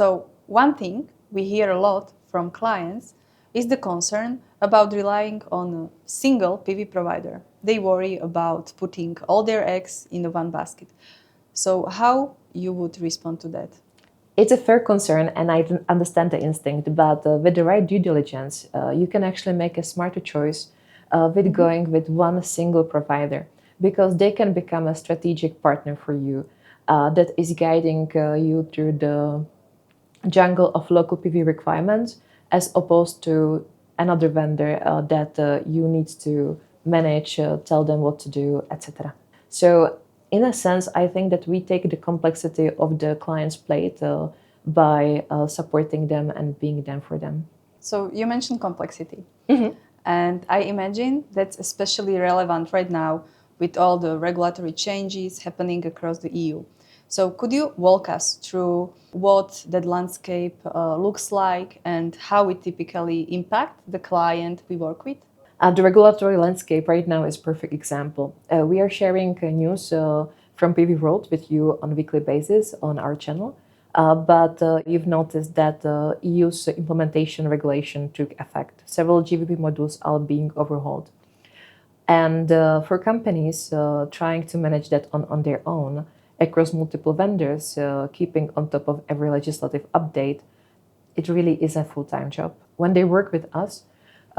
So one thing we hear a lot from clients is the concern about relying on a single PV provider. They worry about putting all their eggs in the one basket. So how you would respond to that? It's a fair concern, and I understand the instinct, but with the right due diligence, you can actually make a smarter choice with going with one single provider, because they can become a strategic partner for you that is guiding you through the jungle of local PV requirements, as opposed to another vendor that you need to manage, tell them what to do, etc. So in a sense, I think that we take the complexity of the client's plate by supporting them and being there for them. So you mentioned complexity. And I imagine that's especially relevant right now with all the regulatory changes happening across the EU. So could you walk us through what that landscape looks like and how it typically impacts the client we work with? The regulatory landscape right now is a perfect example. We are sharing news from PV World with you on a weekly basis on our channel. But you've noticed that EU's implementation regulation took effect. Several GVP modules are being overhauled. And for companies trying to manage that on their own, across multiple vendors, keeping on top of every legislative update, it really is a full-time job. When they work with us,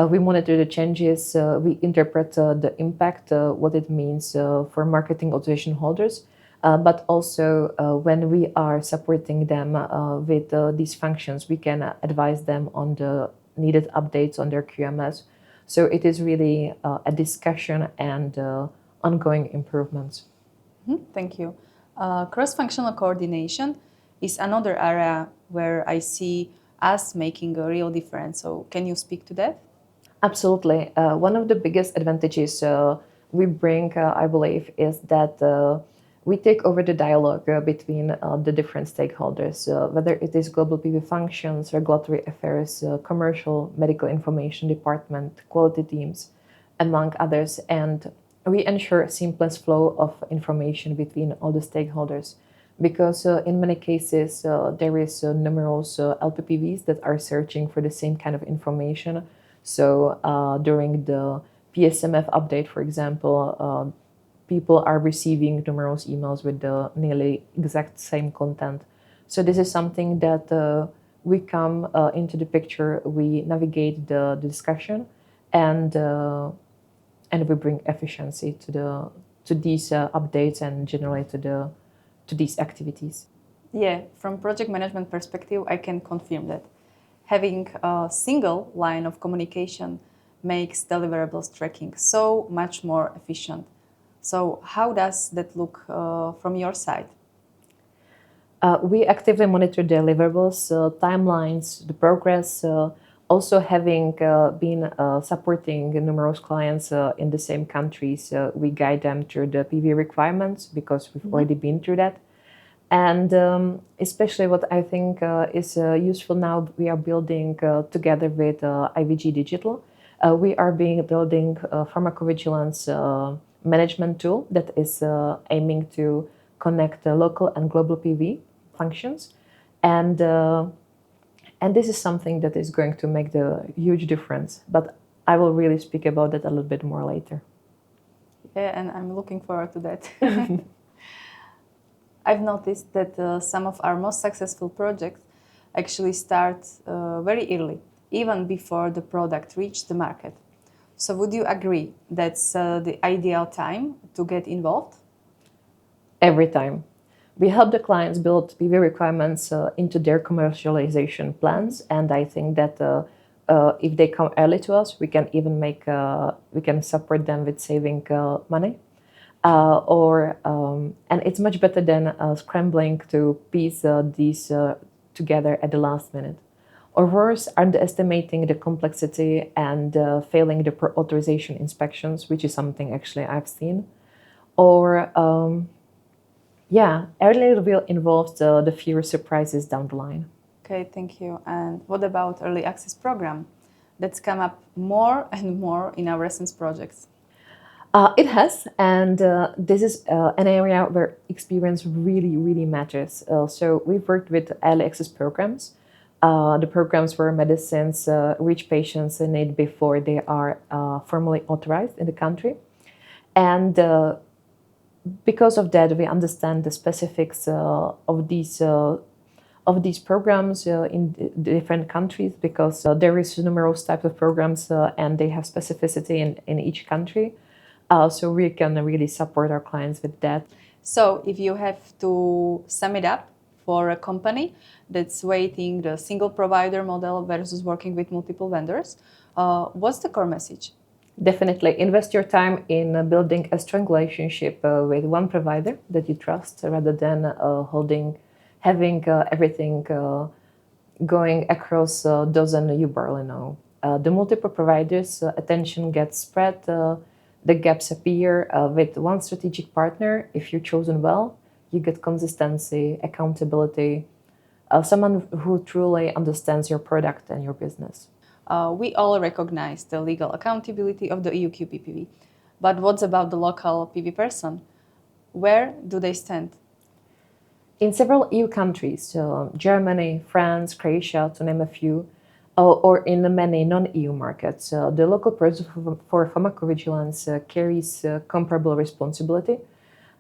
we monitor the changes, we interpret the impact, what it means for marketing authorization holders, but also when we are supporting them with these functions, we can advise them on the needed updates on their QMS. So it is really a discussion and ongoing improvements. Thank you. Cross-functional coordination is another area where I see us making a real difference. So can you speak to that? Absolutely. One of the biggest advantages we bring, I believe, is that we take over the dialogue between the different stakeholders, whether it is global PV functions, regulatory affairs, commercial, medical information department, quality teams, among others. And we ensure a seamless flow of information between all the stakeholders, because in many cases there is numerous LPPVs that are searching for the same kind of information. So during the PSMF update, for example, people are receiving numerous emails with the nearly exact same content. So this is something that we come into the picture, we navigate the discussion, and we bring efficiency to these updates and generally to these activities. Yeah, from project management perspective, I can confirm that having a single line of communication makes deliverables tracking so much more efficient. So how does that look from your side? We actively monitor deliverables, timelines, the progress. Also, having been supporting numerous clients in the same countries, we guide them through the PV requirements because we've already been through that. And especially what I think is useful now, we are building together with iVigee Digital. We are building a pharmacovigilance management tool that is aiming to connect local and global PV functions. And this is something that is going to make the huge difference. But I will really speak about that a little bit more later. Yeah, and I'm looking forward to that. I've noticed that some of our most successful projects actually start very early, even before the product reaches the market. So would you agree that's the ideal time to get involved? Every time. We help the clients build PV requirements into their commercialization plans, and I think that if they come early to us, we can even we can support them with saving money. And it's much better than scrambling to piece these together at the last minute. Or worse, underestimating the complexity and failing the authorization inspections, which is something actually I've seen. Or, early reveal involves the fewer surprises down the line. Okay, thank you. And what about early access program? That's come up more and more in our recent projects. It has, and this is an area where experience really, really matters. So we've worked with early access programs, the programs where medicines reach patients in need before they are formally authorized in the country. And because of that, we understand the specifics of these programs in different countries, because there is numerous types of programs and they have specificity in each country. So we can really support our clients with that. So if you have to sum it up for a company that's waiting the single provider model versus working with multiple vendors, what's the core message? Definitely invest your time in building a strong relationship with one provider that you trust, rather than having everything going across a dozen you barely know. The multiple providers, attention gets spread, the gaps appear. With one strategic partner, if you're chosen well, you get consistency, accountability, someone who truly understands your product and your business. We all recognize the legal accountability of the EU QPPV, but what about the local PV person? Where do they stand? In several EU countries, Germany, France, Croatia, to name a few, or in many non-EU markets, the local person for pharmacovigilance carries comparable responsibility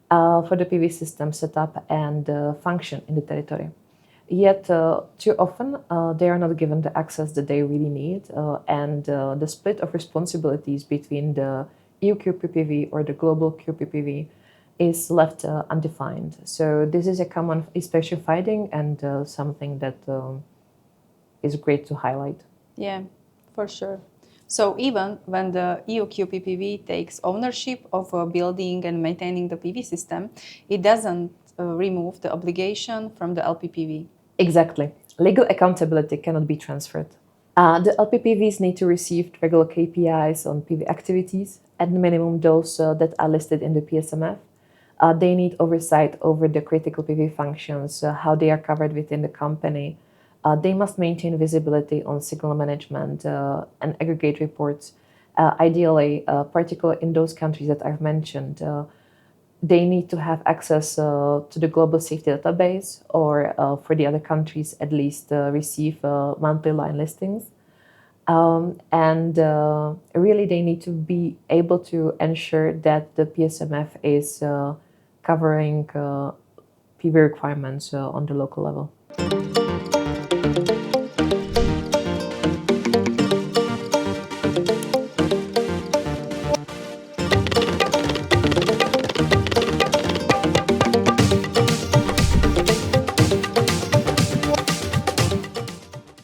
for the PV system setup and function in the territory. Yet, too often, they are not given the access that they really need, and the split of responsibilities between the EU QPPV or the global QPPV is left undefined. So this is a common issue fighting, and something that is great to highlight. Yeah, for sure. So even when the EU QPPV takes ownership of building and maintaining the PV system, it doesn't remove the obligation from the LPPV. Exactly. Legal accountability cannot be transferred. The LPPVs need to receive regular KPIs on PV activities, at minimum those that are listed in the PSMF. They need oversight over the critical PV functions, how they are covered within the company. They must maintain visibility on signal management and aggregate reports. Ideally, particularly in those countries that I've mentioned, they need to have access to the global safety database, or for the other countries, at least receive monthly line listings. And really, they need to be able to ensure that the PSMF is covering PV requirements on the local level.